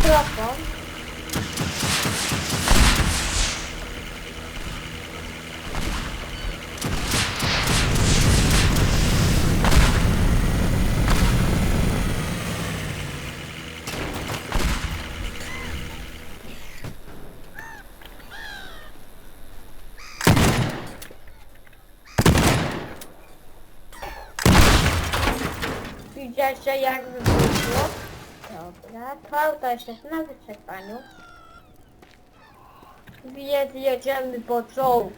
mikrofon. Widzicie jak wybuchło? Dobra, to auto jeszcze jest na wyczerpaniu. Więc jedziemy po czołg.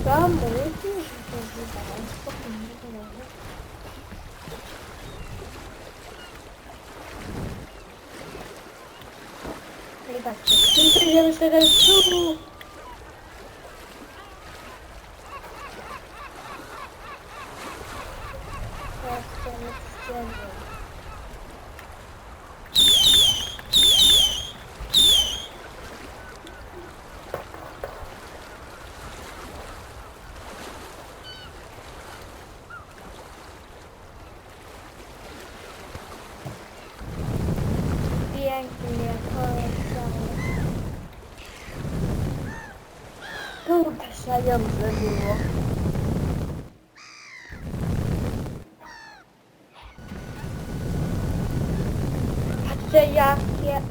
To mówię, że to wydaje spokojnie drodze. I patrzcie, przejdziemy się do przodu. Teraz chcemy ścieżę. Pięknie, kolorowo. Tu szalejące było. Patrzcie jakie,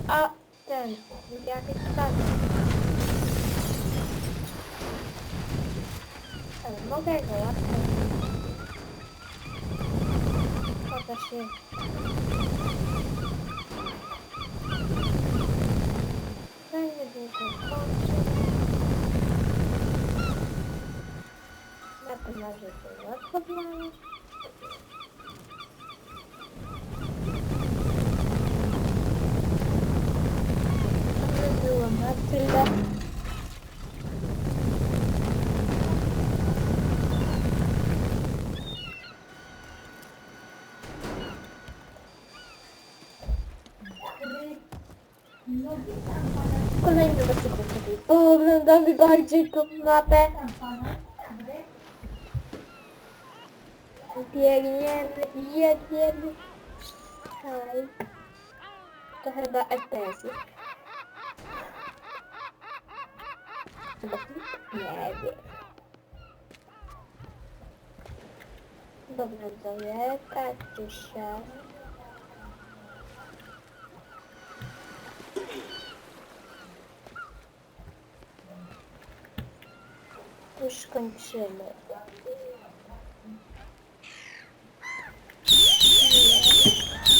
jakie stany. Ale mogę go łatwo. Chociaż jest. Fajnie długo kończy. Na pewno, że to łatwo znaleźć. To by było na tyle. Kolejny odcinek sobie pooglądamy bardziej tą mapę. Biegniemy, jedziemy. Hej. To chyba FPS-y. Nie wiem. Dobra, dojechać się. Już kończymy. Nie.